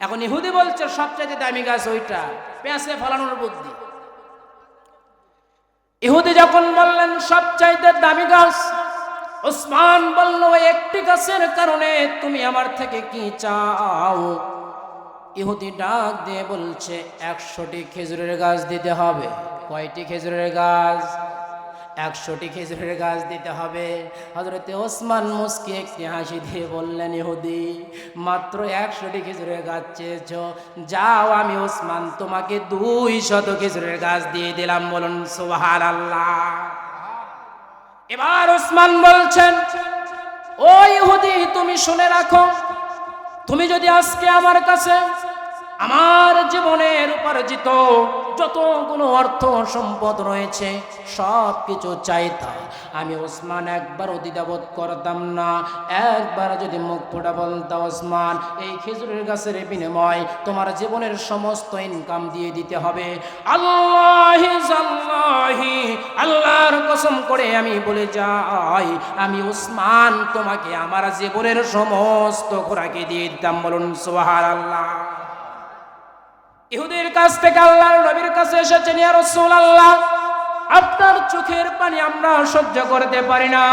এখন ইহুদি বলছে সবচাইতে দামি গাছ ওইটা, পেঁয়াজে ফলানোর বুদ্ধি। ইহুদি যখন বললেন সবচাইতে দামি গাছ, ওসমান বলল ওই একটি গাছের কারণে তুমি আমার থেকে কি চাও? ইহুদি ডাক দিয়ে বলছে 100টি খেজুরের গাছ দিতে হবে। কয়টি খেজুরের গাছ? 100টি খেজুরের গাছ দিতে হবে। হযরতে ওসমান মুস্কি একটি হাসি দিয়ে বললেন, ইহুদি মাত্র 100টি খেজুরের গাছ চেয়েছো, যাও আমি ওসমান তোমাকে 200 খেজুরের গাছ দিয়ে দিলাম। বলুন সুবহানাল্লাহ। এবার ওসমান বলছেন, ও ইহুদি তুমি শুনে রাখো, তুমি যদি আজকে আমার কাছে আমার জীবনের উপার্জিত যতগুলো অর্থ সম্পদ রয়েছে সব কিছু চাইতা, আমি ওসমান একবারও দ্বিধাবোধ করতাম না। একবার যদি মুখ ফোটা বলতাম, ওসমান এই খেজুরের গাছের বিনিময় তোমার জীবনের সমস্ত ইনকাম দিয়ে দিতে হবে, আল্লাহর কসম করে আমি বলে যাই, আমি ওসমান তোমাকে আমার জীবনের সমস্ত খোরাকি দিয়ে দিতাম। বলুন সুবহানাল্লাহ। ইহুদির কাছ থেকে আল্লাহর নবীর কাছে এসেছেন, ইয়া রাসূলুল্লাহ আপনার চোখের পানি আমরা সহ্য করতে পারি না,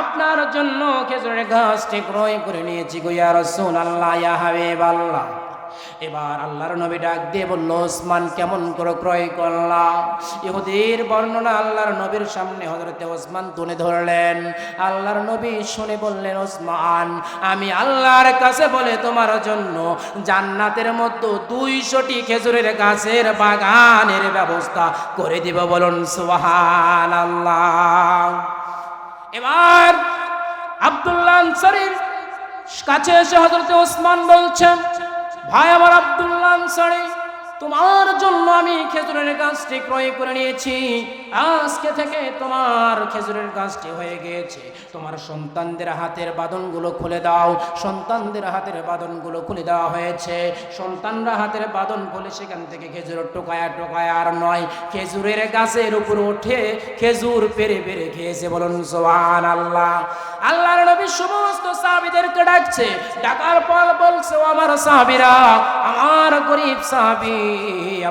আপনার জন্য খেজুরের গাছটি ক্রয় করে নিয়েছি গো ইয়া রাসূলুল্লাহ, ইয়া হাবিবাল্লাহ। এবার আল্লাহর নবী ডাক দিয়ে বলল, ওসমান কেমন করে ক্রয় করলা? ইহুদির বর্ণনা আল্লাহর নবীর সামনে হযরতে ওসমান তুলে ধরলেন। আল্লাহর নবী শুনে বললেন, ওসমান আমি আল্লাহর কাছে বলে তোমার জন্য জান্নাতের মধ্যে 200টি খেজুরের গাছের বাগানের ব্যবস্থা করে দিব। বলুন সুবহানাল্লাহ। এবার আব্দুল্লাহ আনসারীর কাছে এসে হযরতে ওসমান বলছেন, ভাই আমার আব্দুল্লাহ আনসারী, তোমার জন্য আমি খেজুরের গাছটি ক্রয় করে নিয়েছি, আজকে থেকে তোমার খেজুরের গাছটি হয়ে গিয়েছে, তোমার সন্তানদের হাতের বাঁধনগুলো খুলে দাও। সন্তানদের হাতের বাঁধনগুলো খুলে দেওয়া হয়েছে। সন্তানরা হাতের বাঁধন খুলে সেখান থেকে খেজুরের টোকায়া টোকায়া আর নয়, খেজুরের গাছের উপর উঠে খেজুর পেরে পেরে খেয়েছে। বলুন সুবহানাল্লাহ। আল্লাহর নবী সমস্ত সাহাবীদেরকে ডাকছে, ডাকার পর বলছে, ও আমার সাহাবীরা, আমার গরীব সাহাবী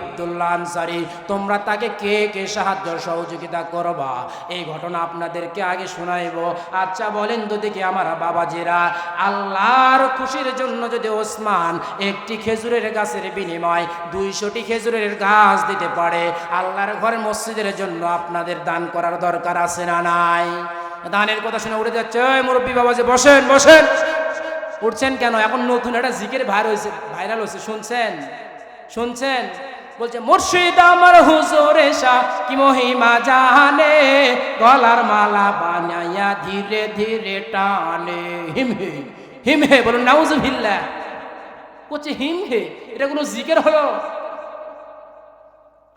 আব্দুল্লাহ আনসারী, তোমরা তাকে কে কে সাহায্য সহযোগিতা করবা এই ঘটনা আপনাদেরকে আগে শোনাইব। আচ্ছা বলেন তো দেখি আমার বাবাজিরা, আল্লাহর খুশির জন্য যদি ওসমান একটি খেজুরের গাছের বিনিময় 200টি খেজুরের গাছ দিতে পারে, আল্লাহর ঘর মসজিদের জন্য আপনাদের দান করার দরকার আছে না নাই? দানের কথা শুনে উঠে যাচ্ছে, ওই মুরব্বী বাবাজি বসেন বসেন। উঠছেন কেন? এখন নতুন একটা জিকির ভাইরাল হয়েছে, শুনছেন? শুনছেন? বলছে, মুর্শিদ আমার হুজুরে শাহ কি মহিমা জানে, গলার মালা বানাইয়া ধীরে ধীরে টানে, হিমহে হিমহে। বলুন নাউজুবিল্লাহ। বলছে হিমহে, এটা কোনো জিকির হলো?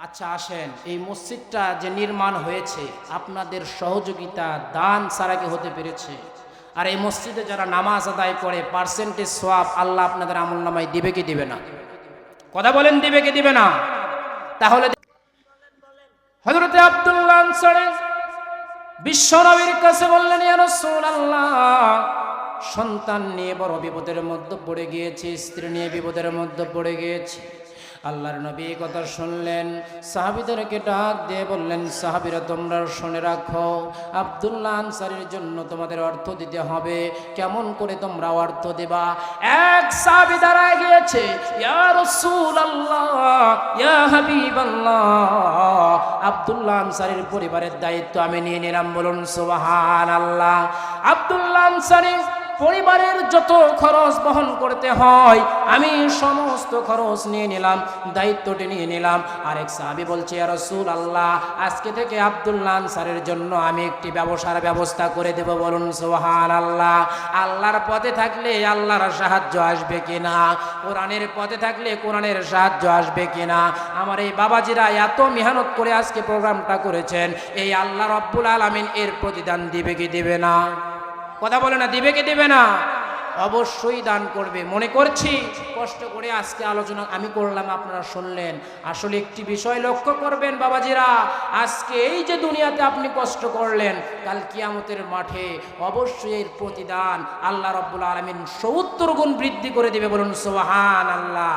আচ্ছা আসেন, এই মসজিদটা যে নির্মাণ হয়েছে আপনাদের সহযোগিতা দান ছাড়া কি হতে পেরেছে? আর এই মসজিদে যারা নামাজ আদায় করে পার্সেন্টেজ সওয়াব আল্লাহ আপনাদের আমলনামায় দিবে কি দিবে না? কথা বলেন, দিবে কি দিবে না? তাহলে হযরতে আব্দুল্লাহ আনসারী বিশ্ব নবীর কাছে বললেন, ইয়া রাসূলুল্লাহ সন্তান নিয়ে বড় বিপদের মধ্যে পড়ে গিয়েছি, স্ত্রী নিয়ে বিপদের মধ্যে পড়ে গিয়েছি। আল্লাহর নবী এই কথা শুনলেন, সাহাবীদেরকে ডাক দিয়ে বললেন, সাহাবীরা তোমরা শুনে রাখো, আব্দুল্লাহ আনসারীর জন্য তোমাদের অর্থ দিতে হবে। কেমন করে তোমরা অর্থ দেবা? এক সাহাবী দাঁড়ায় গিয়েছে, ইয়া রাসূলুল্লাহ ইয়া হাবিবাল্লাহ, আব্দুল্লাহ আনসারীর পরিবারের দায়িত্ব আমি নিয়ে নিলাম। বলুন সুবহানাল্লাহ। আব্দুল্লাহ আনসারী পরিবারের যত খরচ বহন করতে হয় আমি সমস্ত খরচ নিয়ে নিলাম, দায়িত্বটি নিয়ে নিলাম। আরেক সাহাবী বলছে, ইয়া রাসূলুল্লাহ আজকে থেকে আব্দুল্লাহ আনসারীর জন্য আমি একটি ব্যবসার ব্যবস্থা করে দেব। বলুন সুবহানাল্লাহ। আল্লাহর পথে থাকলে আল্লাহর সাহায্য আসবে কিনা? কোরআনের পথে থাকলে কোরআনের সাহায্য আসবে কিনা? আমার এই বাবাজিরা এত মেহনত করে আজকে প্রোগ্রামটা করেছেন, এই আল্লাহ রাব্বুল আলামিন এর প্রতিদান দিবে কি দিবে না? কথা বলে না, দিবে কি দিবে না? অবশ্যই দান করবে। মনে করছি কষ্ট করে আজকে আলোচনা আমি করলাম, আপনারা শুনলেন। আসলে একটি বিষয় লক্ষ্য করবেন বাবাজিরা, আজকে এই যে দুনিয়াতে আপনি কষ্ট করলেন, কাল কিয়ামতের মাঠে অবশ্যই এর প্রতিদান আল্লাহ রাব্বুল আলামিন 70 গুণ বৃদ্ধি করে দিবে। বলুন সুবহানাল্লাহ।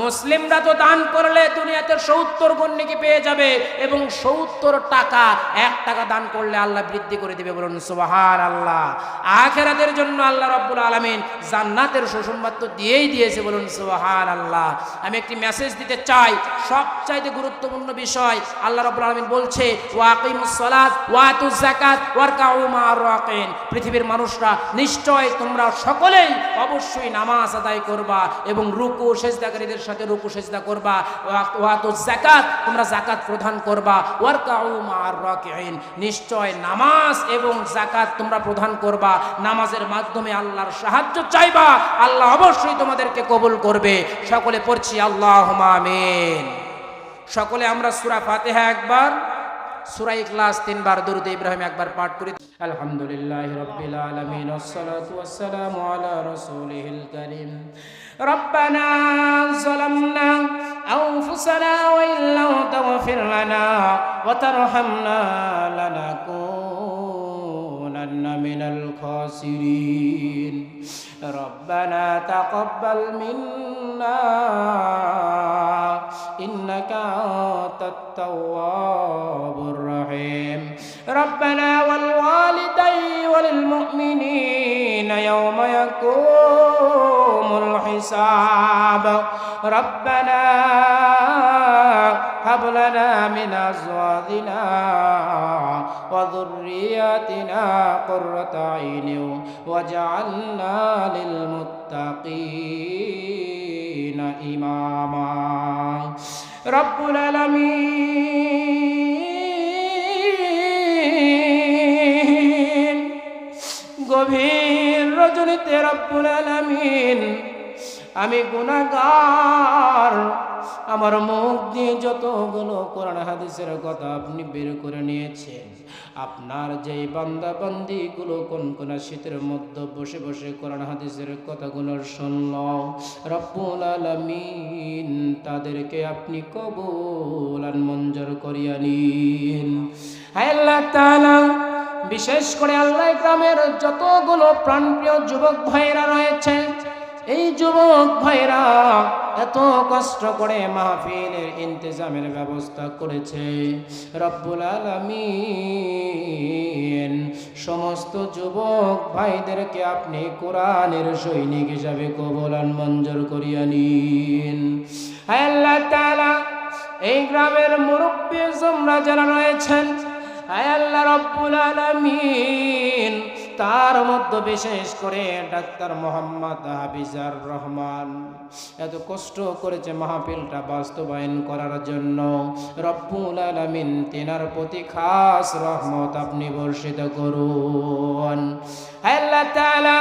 মুসলিমরা তো দান করলে দুনিয়াতে 70 গুণ নাকি পেয়ে যাবে, এবং 70 টাকা 1 টাকা দান করলে আল্লাহ বৃদ্ধি করে দিবে। বলুন সুবহানাল্লাহ। আখিরাতের জন্য আল্লাহ রাব্বুল আলামিন জান্নাতের সুসংবাদ তো দিয়েই দিয়েছে। বলুন সুবহানাল্লাহ। আমি একটি মেসেজ দিতে চাই, সবচাইতে গুরুত্বপূর্ণ বিষয় আল্লাহ রাব্বুল আলামিন বলছে ওয়াকিমুস সালাত ওয়া আতুজ যাকাত ওয়ারকাউ মা'আর রাকিন। পৃথিবীর মানুষরা, নিশ্চয় তোমরা সকলেই অবশ্যই নামাজ আদায় করবা এবং রুকু সেজদাকারীদের সাথে রুকু সেজদা করবা। ওয়া আতুজ যাকাত, তোমরা যাকাত প্রদান করবা। ওয়ারকাউ মা'আর রাকিন, নিশ্চয় নামাজ এবং যাকাত তোমরা প্রদান করবা। নামাজের মাধ্যমে আল্লাহর সাহায্য চাইবা, আল্লাহ অবশ্যই তোমাদেরকে কবুল করবে। সকলে পড়ছি আল্লাহুম্মা আমিন। সকলে আমরা সূরা ফাতিহা একবার, সূরা ইখলাস 3 বার, দরুদ ইব্রাহিম একবার পাঠ করি। আলহামদুলিল্লাহি রাব্বিল আলামিন, ওয়াসসালাতু ওয়াসসালামু আলা রাসূলিল কারীম। রব্বানা যালামনা আনফুসানা ওয়া ইল্লাম তাগফির লানা ওয়া তারহামনা লানাকুনান্না মিনাল খাসিরিন। রব্বানা তাকাব্বাল মিন্না ইন্নাকা আনতাত তাওয়াবুর রহিম। রব্বানা ওয়াল ওয়ালিদাইনি ওয়াল মুমিনিনা ইয়াওমা ইয়াকুমুল হিসাব। রব্বানা হাব লানা মিন আজওয়াজিনা ওয়া যুররিয়াতিনা কুররাতা আইনিন ওয়াজআলনা লিল মুত্তাকিনা ইমামা। রব্বুল আলামিন, গভীর রজনীতে রব্বুল আলামিন, আমি গুনাহগার, আমার মুখ দিয়ে যতগুলো কোরআন হাদিসের কথা আপনি বের করে নিয়েছেন, আপনার যেই বান্দা বান্দিগুলো কোন কোন শীতের মধ্যে বসে বসে কোরআন হাদিসের কথাগুলো শুনল, রব্বুল আলামিন তাদেরকে আপনি কবুল আর মঞ্জুর করিয়া নিন। হে আল্লাহ তাআলা, বিশেষ করে আল্লাহ গ্রামের যতগুলো প্রাণপ্রিয় যুবক ভাইরা রয়েছে, এই যুবক ভাইরা এত কষ্ট করে মাহফিলের ইন্তেজামের ব্যবস্থা করেছে, রব্বুল আলামিন সমস্ত যুবক ভাইদেরকে আপনি কোরআনের সৈনিক হিসাবে কবুল আর মঞ্জুর করিয়া নিন। হে আল্লাহ তাআলা, এই গ্রামের মুরব্বি জমরা যারা রয়েছেন, হে আল্লাহ রব্বুল আলামিন, তার মধ্যে বিশেষ করে ডাক্তার মোহাম্মদ হাফিজার রহমান এত কষ্ট করেছে মাহফিলটা বাস্তবায়ন করার জন্য, রব্বুল আলামিন তিনার প্রতি খাস রহমত আপনি বর্ষিত করুন। হে আল্লাহ তাআলা,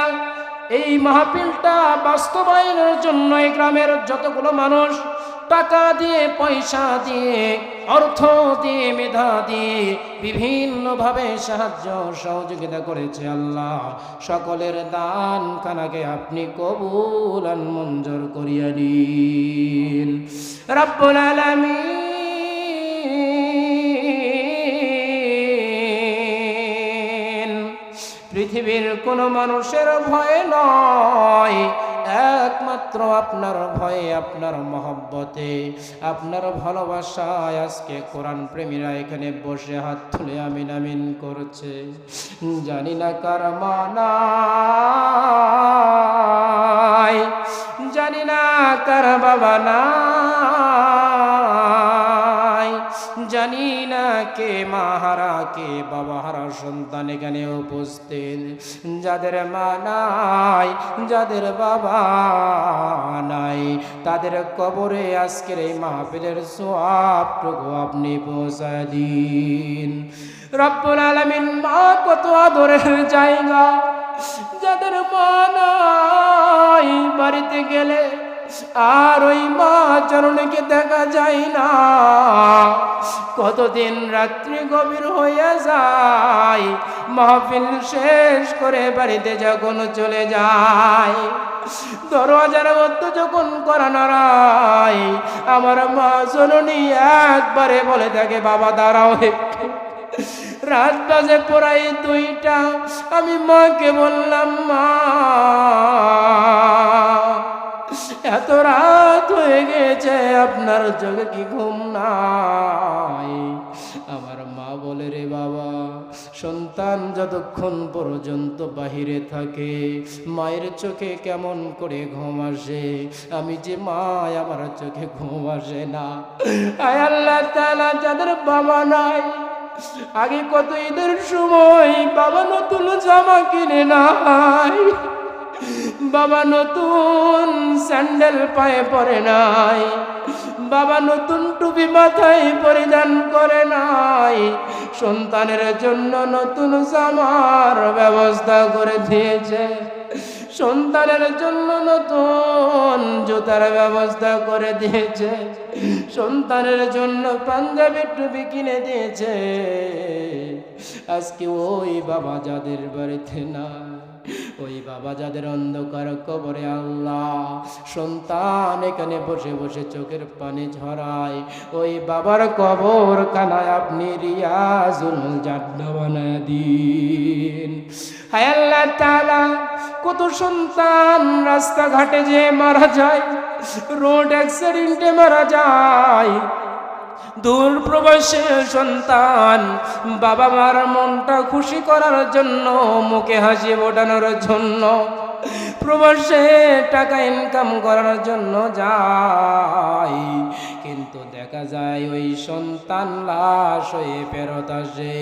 এই মাহফিলটা বাস্তবায়নের জন্য এই গ্রামের যতগুলো মানুষ টাকা দিয়ে, পয়সা দিয়ে, অর্থ দিয়ে, মেধা দিয়ে বিভিন্নভাবে সাহায্য সহযোগিতা করেছে, আল্লাহ সকলের দান খানাকে আপনি কবুল আর মঞ্জুর করিয়া নিন। রব্বুল আলামিন, পৃথিবীর কোনো মানুষের ভয় নয়, একমাত্র আপনার ভয়ে, আপনার মহব্বতে, আপনার ভালোবাসায় আজকে কোরআন প্রেমীরা এখানে বসে হাত তুলে আমিন আমিন করছে। জানি না কার মা নাই, জানি না কার বাবা নাই, জানি না কে মাহারা কে বাবা হারা সন্তান এখানে উপস্থিত। যাদের মা নাই, যাদের বাবা নাই, তাদের কবরে আজকের এই মাহফিলের সওয়াবটুকু আপনি পৌঁছায় দিন। রব্বুল আলামিন, মা কত আদরের জায়গা। যাদের মা নাই, বাড়িতে গেলে আর ওই মা জননীকে দেখা যায় না। কতদিন রাত্রি গভীর হয়ে যায়, মাহফিল শেষ করে বাড়িতে যখন চলে যায়, দরওয়াজার মধ্যে যখন করা নাড়ায়, আমার মা জননী একবারে বলে থাকে, বাবা দাঁড়াও একটু। রাত বাজে প্রায় 2টা। আমি মাকে বললাম, মা এত রাত হয়ে গেছে, আপনার চোখে কি ঘুম নাই? আমার মা বলে, রে বাবা, সন্তান যতক্ষণ পর্যন্ত বাহিরে থাকে মায়ের চোখে কেমন করে ঘুম আসে, আমি যে মা, আমার চোখে ঘুম আসে না। আয় আল্লাহ তাআলা, যাদের বাবা নাই, আগে কত ঈদের সময় বাবা নতুন জামা কিনে নাই, বাবা নতুন স্যান্ডেল পায়ে পরে নাই, বাবা নতুন টুপি মাথায় পরিধান করে নাই, সন্তানের জন্য নতুন জামার ব্যবস্থা করে দিয়েছে, সন্তানের জন্য নতুন জুতার ব্যবস্থা করে দিয়েছে, সন্তানের জন্য পাঞ্জাবি টুপি কিনে দিয়েছে। আজকে ওই বাবা যাদের বাড়িতে না, ওই বাবা যাদের অন্ধকার কবরে, আল্লাহ সন্তান এখানে বসে বসে চোখের পানি ঝরায়, ওই বাবার কবর কানায় আপনি রিয়াজুল জান্নাহ বানায় দিন। হায় আল্লাহ তাআলা, কত সন্তান রাস্তাঘাটে যে মারা যায়, রোড অ্যাক্সিডেন্টে মারা যায়, দূর প্রবাসী সন্তান বাবা মার মনটা খুশি করার জন্য, মুখে হাসি ফোটানোর জন্য, প্রবাসে টাকা ইনকাম করার জন্য যায়, কিন্তু দেখা যায় ওই সন্তান লাশ হয়ে ফেরত আসে।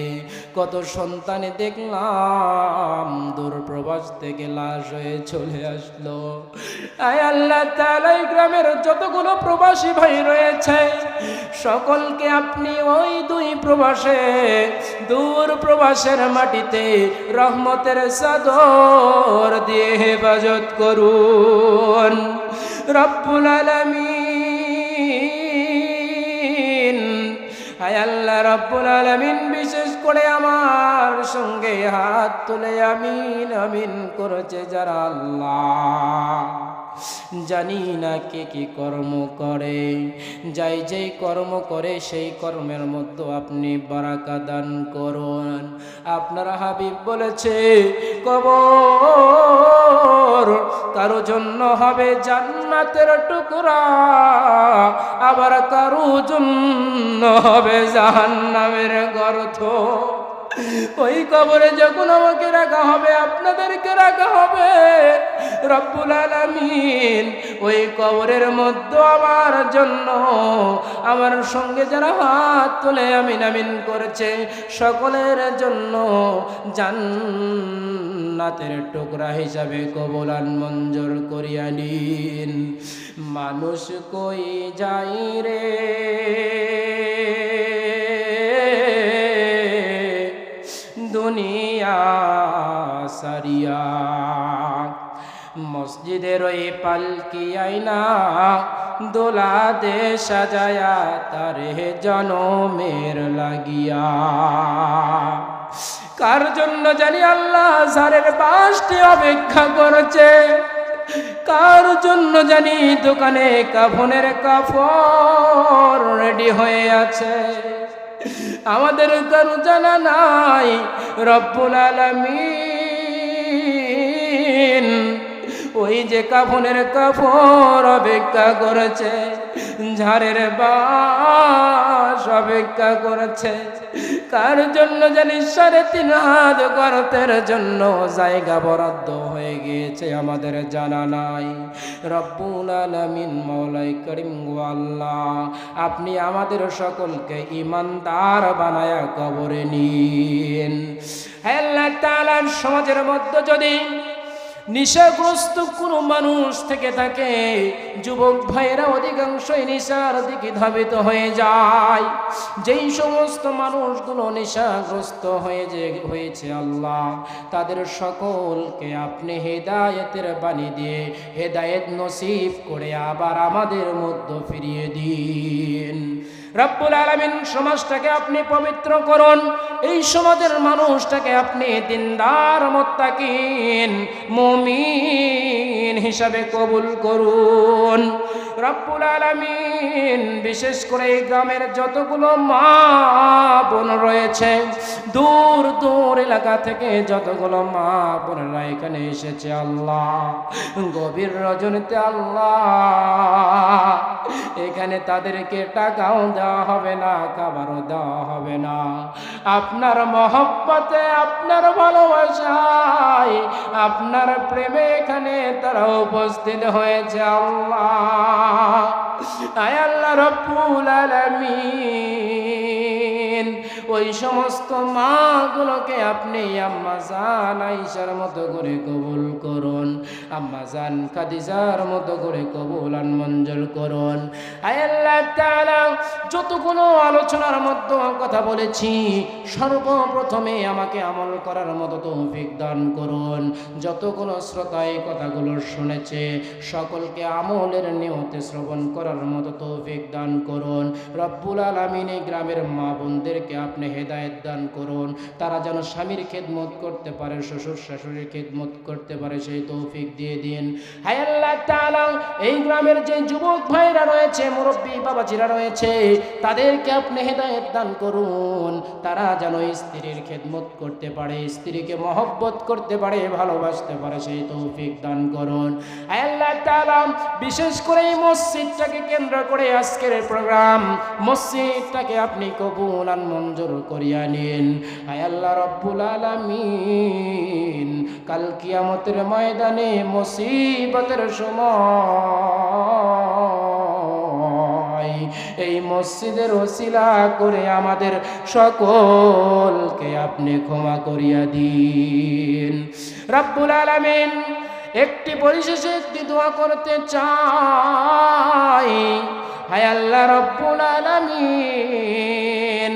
কত সন্তানে দেখলাম দূর প্রবাস থেকে লাশ হয়ে চলে আসলো। আয় আল্লাহ তাআলা, গ্রামের যতগুলো প্রবাসী ভাই রয়েছে সকলকে আপনি ওই 2 প্রবাসে, দূর প্রবাসের মাটিতে রহমতের চাদর দিয়ে হেফাজত করুন রব্বুল আলামিন। হায় আল্লাহ রব্বুল আলামিন, বিশেষ করে আমার সঙ্গে হাত তুলে আমিন আমিন করেছে যারা, আল্লাহ জানি না কে কি কর্ম করে, যাই যেই কর্ম করে সেই কর্মের মধ্যে আপনি বারাকা দান করুন। আপনার হাবিব বলেছে, কবর কারো জন্য হবে জান্নাতের টুকরা, আবার কারো জন্য হবে জাহান্নামের গর্ত। ওই কবরে যখন আমাকে রাখা হবে, আপনাদেরকে রাখা হবে, রব্বুল আলামিন ওই কবরের মধ্যে আমার জন্য, আমার সঙ্গে যারা হাত তুলে আমিন আমিন করেছে সকলের জন্য জান্নাতের টুকরা হিসাবে কবুলান মঞ্জুর করিয়া নিন। মানুষ কই যাই রে দুনিয়া সারিয়া, মসজিদের ওই পালকি আইনা দোলা দে সাজায়া, তারে জনমের লাগিয়া। কার জন্য জানি আল্লাহ ঝাড়ের বাসটি অপেক্ষা করছে, কার জন্য জানি দোকানে কাফনের কাপড় রেডি হয়ে আছে, আমাদের কারো জানা নাই। রব্বুল আলামিন ওই যে কাফনের কাপড় অপেক্ষা করেছে, ঝাড়ের বাস অপেক্ষা করেছে, কার জন্য জানি 3.5 হাত গর্তের জন্য জায়গা বরাদ্দ হয়ে গিয়েছে, আমাদের জানা নাই। রব্বুল আলামিন মাওলাই করিম গো আল্লাহ, আপনি আমাদের সকলকে ইমানদার বানায়া কবরে নিন। হে আল্লাহ তাআলা, সমাজের মধ্যে যদি নেশাগ্রস্ত কোনো মানুষ থেকে থাকে, যুবক ভাইরা অধিকাংশই নেশার দিকে ধাবিত হয়ে যায়। যেই সমস্ত মানুষগুলো নেশাগ্রস্ত হয়েছে আল্লাহ, তাদের সকলকে আপনি হেদায়েতের বাণী দিয়ে হেদায়েত নসিব করে আবার আমাদের মধ্যে ফিরিয়ে দিন। রব্বুল আলামিন সমাজটাকে আপনি পবিত্র করুন, এই সমাজের মানুষটাকে আপনি দিনদার মুত্তাকিন মুমিন হিসাবে কবুল করুন। রব্বুল আলামিন বিশেষ করে এই গ্রামের যতগুলো মা বোন রয়েছে, দূর দূর এলাকা থেকে যতগুলো মা বোনেরা এখানে এসেছে আল্লাহ, গভীর রজনীতে আল্লাহ এখানে তাদেরকে টাকাও দেওয়া হবে না, খাবারও দেওয়া হবে না। আপনার মহব্বতে, আপনার ভালোবাসায়, আপনার প্রেমে এখানে তারা উপস্থিত হয়েছে আল্লাহ। আয় আল্লাহ রব্বুল আলামিন, ওই সমস্ত মাগুলোকে আপনি আম্মা জান আয়েশার মতো করে কবুল করুন, আম্মা জান খাদিজার মতো করে কবুল আর মঞ্জুর করুন। আয় আল্লাহ তাআলা, যতগুলো আলোচনার মধ্যে কথা বলেছি, সর্বপ্রথমে আমাকে আমল করার মতো তৌফিক দান করুন। যতগুলো শ্রোতা এই কথাগুলো শুনেছে, সকলকে আমলের নিয়তে শ্রবণ করার মতো তৌফিক দান করুন। রব্বুল আলামিন এই গ্রামের মা বোনদেরকে আপনি হেদায়েত দান করুন, তারা যেন স্বামীর খেদমত করতে পারে, শ্বশুর শাশুড়ির খেদমত করতে পারে, সেই তৌফিক দিয়ে দিন। হায় আল্লাহ তাআলা, এই গ্রামের যে যুবক ভাইরা রয়েছে, মুরব্বী বাবাজিরা রয়েছে, তাদেরকে আপনি হেদায়েত দান করুন, তারা যেন স্ত্রীর খেদমত করতে পারে, স্ত্রীকে মহব্বত করতে পারে, ভালোবাসতে পারে, সেই তৌফিক দান করুন। হায় আল্লাহ তাআলা, বিশেষ করে এই মসজিদটাকে কেন্দ্র করে আজকের প্রোগ্রাম, মসজিদটাকে আপনি কবুল আর মঞ্জুর করিয়া নিন। হায় আল্লাহ রব্বুল আলামিন, কাল কিয়ামতের ময়দানে মুসিবতের সময় এই মসজিদের ওসিলা করে আমাদের সকলকে আপনি ক্ষমা করিয়া দিন। রব্বুল আলামিন, একটি পরিশেষে একটি দোয়া করতে চাই। হায় আল্লাহ রব্বুল আলামিন,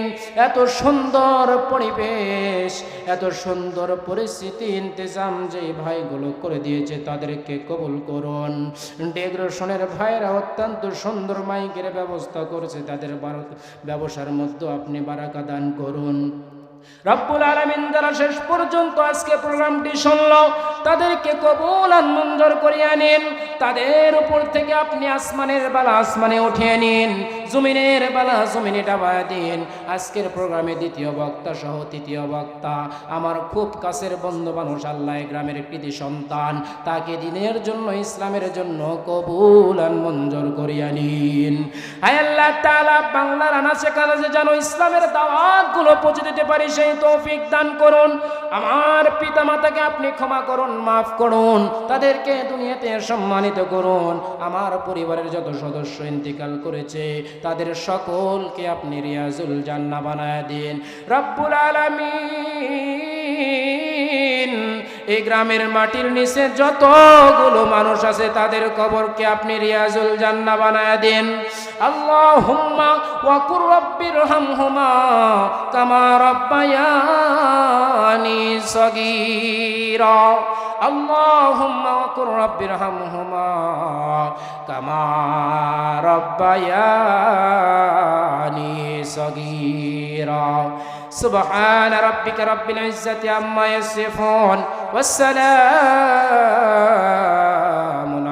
এত সুন্দর পরিবেশ, এত সুন্দর পরিস্থিতি ইন্তজাম যে ভাইগুলো করে দিয়েছে, তাদেরকে কবুল করুন। ডেকোরেশনের ভাইরা অত্যন্ত সুন্দর মাইকের ব্যবস্থা করেছে, তাদের ব্যবসার মধ্যে আপনি বারাকা দান করুন। রব্বুল আলামিন, যারা শেষ পর্যন্ত আজকে প্রোগ্রামটি শুনলো, তাদেরকে কবুল আর মঞ্জুর করিয়া নিন। তাদের উপর থেকে আপনি আসমানের বালা আসমানে উঠিয়ে নিন, জমিনের বালা জমিনে ডাবায় দিন। আজকের প্রোগ্রামে দ্বিতীয় বক্তা সহ তৃতীয় বক্তা আমার খুব কাছের বন্ধু মানুষ, আল্লাহ গ্রামের কৃতি সন্তান, তাকে দিনের জন্য, ইসলামের জন্য কবুল আর মঞ্জুর করিয়া নিন। হায় আল্লাহ তাআলা, বাংলার আনাচে কানাচে যেন ইসলামের দাওয়াতগুলো পৌঁছে দিতে পারি, সেই তৌফিক দান করুন। আমার পিতা মাতাকে আপনি ক্ষমা করুন, মাফ করুন, তাদেরকে দুনিয়াতে সম্মানিত করুন। আমার পরিবারের যত সদস্য ইন্তিকাল করেছে, তাদের সকলকে আপনি রিয়াজুল জান্নাহ বানায় দিন। রব্বুল আলামিন, এই গ্রামের মাটির নিচে যতগুলো মানুষ আছে, তাদের কবরকে আপনি রিয়াজুল জান্নাহ বানায় দিন। আল্লাহুম্মা ওয়া কুর রাব্বিরহামহুমা কামা রাব্বায়ানি সগীরা। আল্লাহুম্মা ওয়া কুর রাব্বিরহামহুমা কামা রাব্বায়ানি সগীরা। সুবহান রাব্বিকা রাব্বিল ইজ্জাতি আম্মা ইয়াসিফুন ওয়াস সালামুন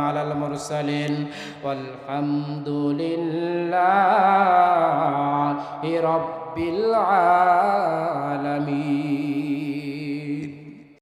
আলাল মুরসালিন ওয়ালহামদুলিল্লাহি রাব্বিল আলামিন।